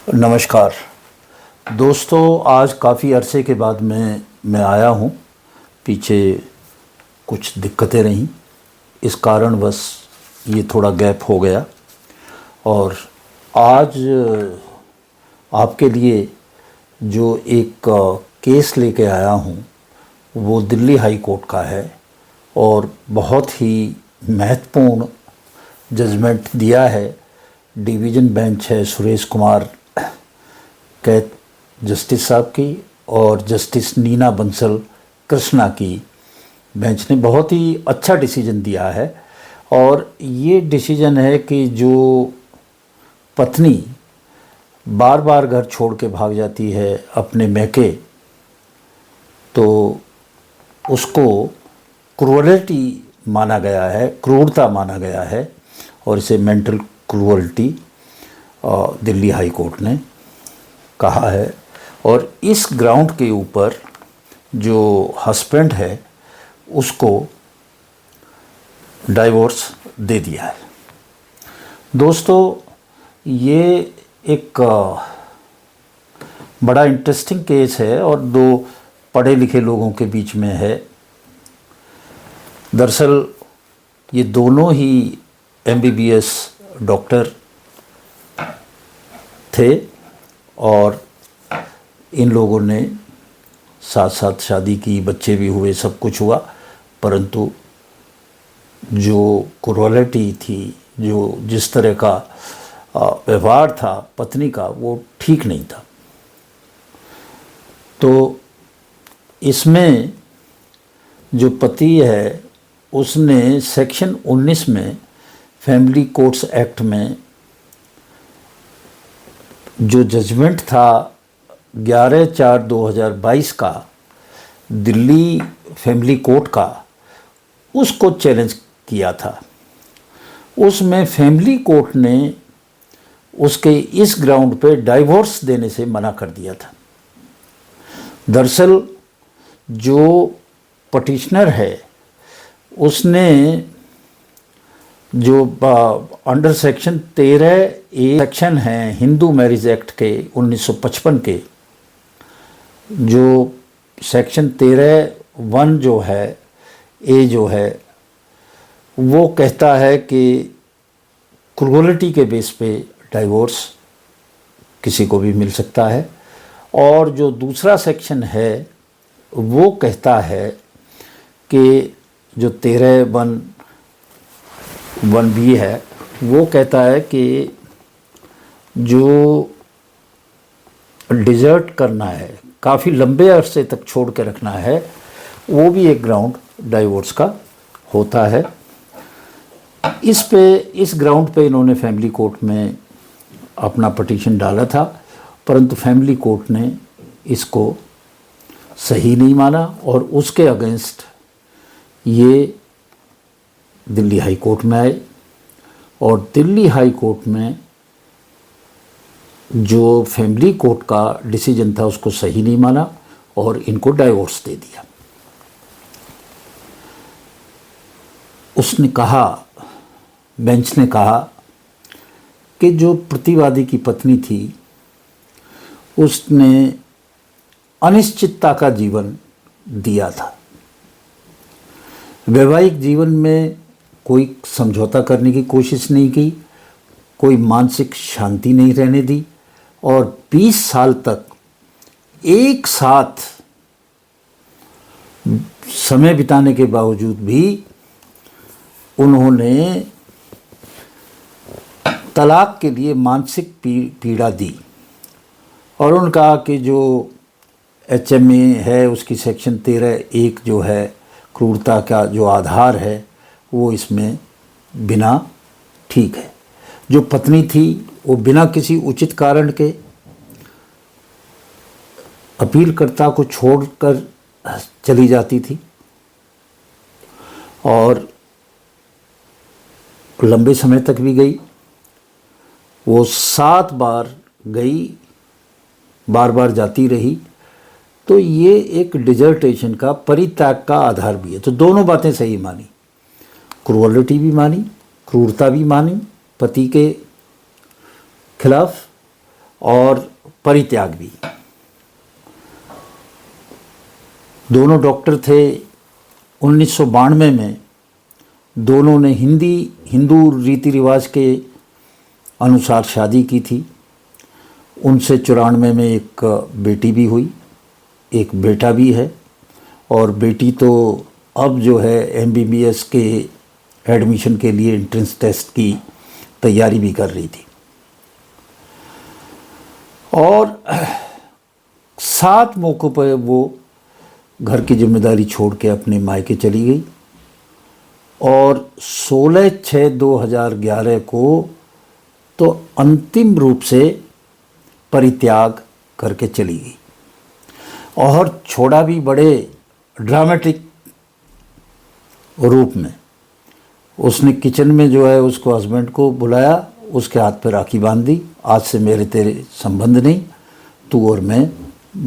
नमस्कार दोस्तों, आज काफ़ी अरसे के बाद मैं आया हूँ। पीछे कुछ दिक्कतें रहीं, इस कारण बस ये थोड़ा गैप हो गया। और आज आपके लिए जो एक केस लेके आया हूँ वो दिल्ली हाई कोर्ट का है और बहुत ही महत्वपूर्ण जजमेंट दिया है। डिवीज़न बेंच है सुरेश कुमार कैत जस्टिस साहब की और जस्टिस नीना बंसल कृष्णा की बेंच ने बहुत ही अच्छा डिसीजन दिया है। और ये डिसीजन है कि जो पत्नी बार बार घर छोड़ के भाग जाती है अपने मैके, तो उसको क्रूरलिटी माना गया है, क्रूरता माना गया है और इसे मेंटल क्रूरलिटी दिल्ली हाई कोर्ट ने कहा है। और इस ग्राउंड के ऊपर जो हस्बैंड है उसको डाइवोर्स दे दिया है। दोस्तों, ये एक बड़ा इंटरेस्टिंग केस है और दो पढ़े लिखे लोगों के बीच में है। दरअसल ये दोनों ही MBBS डॉक्टर थे और इन लोगों ने साथ साथ शादी की, बच्चे भी हुए, सब कुछ हुआ, परंतु जो क्रूरलिटी थी, जो जिस तरह का व्यवहार था पत्नी का, वो ठीक नहीं था। तो इसमें जो पति है उसने सेक्शन 19 में फैमिली कोर्ट्स एक्ट में जो जजमेंट था 11/4/2022 का दिल्ली फैमिली कोर्ट का, उसको चैलेंज किया था। उसमें फैमिली कोर्ट ने उसके इस ग्राउंड पे डाइवोर्स देने से मना कर दिया था। दरअसल जो पटिशनर है उसने जो अंडर सेक्शन 13A सेक्शन है हिंदू मैरिज एक्ट के 1955 के, जो सेक्शन 13(1) जो है ए जो है, वो कहता है कि क्रूरलिटी के बेस पे डाइवोर्स किसी को भी मिल सकता है। और जो दूसरा सेक्शन है वो कहता है कि जो 13(1)(1)(b) है, वो कहता है कि जो डिजर्ट करना है, काफ़ी लंबे अरसे तक छोड़ के रखना है, वो भी एक ग्राउंड डाइवोर्स का होता है। इस ग्राउंड पे इन्होंने फैमिली कोर्ट में अपना पटिशन डाला था, परंतु फैमिली कोर्ट ने इसको सही नहीं माना और उसके अगेंस्ट ये दिल्ली हाई कोर्ट में आए। और दिल्ली हाई कोर्ट में जो फैमिली कोर्ट का डिसीजन था उसको सही नहीं माना और इनको डाइवोर्स दे दिया। उसने कहा, बेंच ने कहा कि जो प्रतिवादी की पत्नी थी उसने अनिश्चितता का जीवन दिया था। वैवाहिक जीवन में कोई समझौता करने की कोशिश नहीं की, कोई मानसिक शांति नहीं रहने दी और 20 साल तक एक साथ समय बिताने के बावजूद भी उन्होंने तलाक के लिए मानसिक पीड़ा दी। और उन्होंने कहा कि जो HMA है उसकी सेक्शन 13(1) जो है क्रूरता का जो आधार है वो इसमें बिना ठीक है। जो पत्नी थी वो बिना किसी उचित कारण के अपीलकर्ता को छोड़कर चली जाती थी और लंबे समय तक भी गई। वो 7 बार गई, बार बार जाती रही। तो ये एक डिजर्टेशन का, परित्याग का आधार भी है। तो दोनों बातें सही मानी, क्रूरलिटी भी मानी, क्रूरता भी मानी पति के खिलाफ और परित्याग भी। दोनों डॉक्टर थे। 1992 में दोनों ने हिंदू रीति रिवाज के अनुसार शादी की थी। उनसे 94 में एक बेटी भी हुई, एक बेटा भी है, और बेटी तो अब जो है MBBS के एडमिशन के लिए एंट्रेंस टेस्ट की तैयारी भी कर रही थी। और 7 मौक़ों पर वो घर की जिम्मेदारी छोड़ के अपने मायके चली गई और 16/6/2011 को तो अंतिम रूप से परित्याग करके चली गई। और छोड़ा भी बड़े ड्रामेटिक रूप में। उसने किचन में जो है उसको हस्बैंड को बुलाया, उसके हाथ पे राखी बांध दी, आज से मेरे तेरे संबंध नहीं, तू और मैं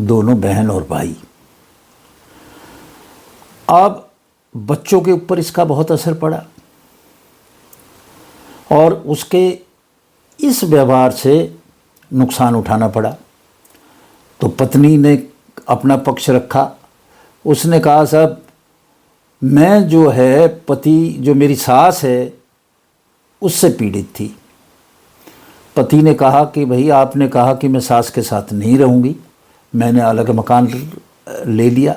दोनों बहन और भाई। अब बच्चों के ऊपर इसका बहुत असर पड़ा और उसके इस व्यवहार से नुकसान उठाना पड़ा। तो पत्नी ने अपना पक्ष रखा। उसने कहा, साहब मैं जो है पति जो मेरी सास है उससे पीड़ित थी। पति ने कहा कि भाई आपने कहा कि मैं सास के साथ नहीं रहूँगी, मैंने अलग मकान ले लिया,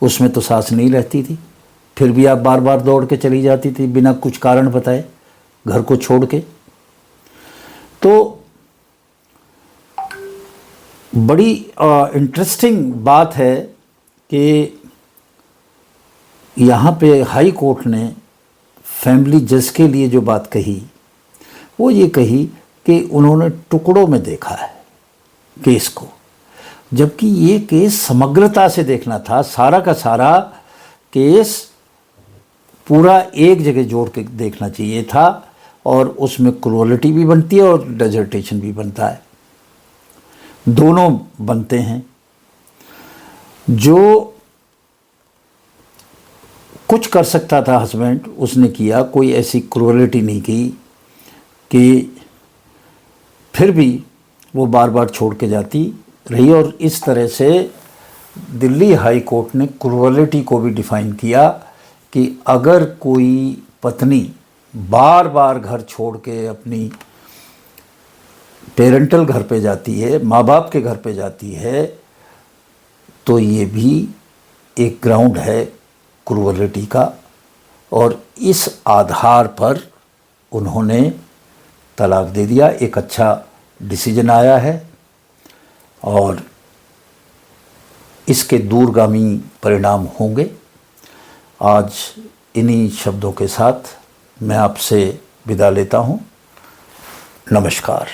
उसमें तो सास नहीं रहती थी, फिर भी आप बार बार दौड़ के चली जाती थी बिना कुछ कारण बताए घर को छोड़ के। तो बड़ी इंटरेस्टिंग बात है कि यहाँ पे हाई कोर्ट ने फैमिली जज के लिए जो बात कही वो ये कही कि उन्होंने टुकड़ों में देखा है केस को, जबकि ये केस समग्रता से देखना था। सारा का सारा केस पूरा एक जगह जोड़ के देखना चाहिए था और उसमें क्रूअलिटी भी बनती है और डेजर्टेशन भी बनता है, दोनों बनते हैं। जो कुछ कर सकता था हस्बैंड उसने किया, कोई ऐसी क्रूअलिटी नहीं की कि फिर भी वो बार बार छोड़ के जाती रही। और इस तरह से दिल्ली हाई कोर्ट ने क्रूअलिटी को भी डिफ़ाइन किया कि अगर कोई पत्नी बार बार घर छोड़ के अपनी पेरेंटल घर पे जाती है, माँ बाप के घर पे जाती है, तो ये भी एक ग्राउंड है क्रूअलिटी का। और इस आधार पर उन्होंने तलाक दे दिया। एक अच्छा डिसीजन आया है और इसके दूरगामी परिणाम होंगे। आज इन्हीं शब्दों के साथ मैं आपसे विदा लेता हूँ। नमस्कार।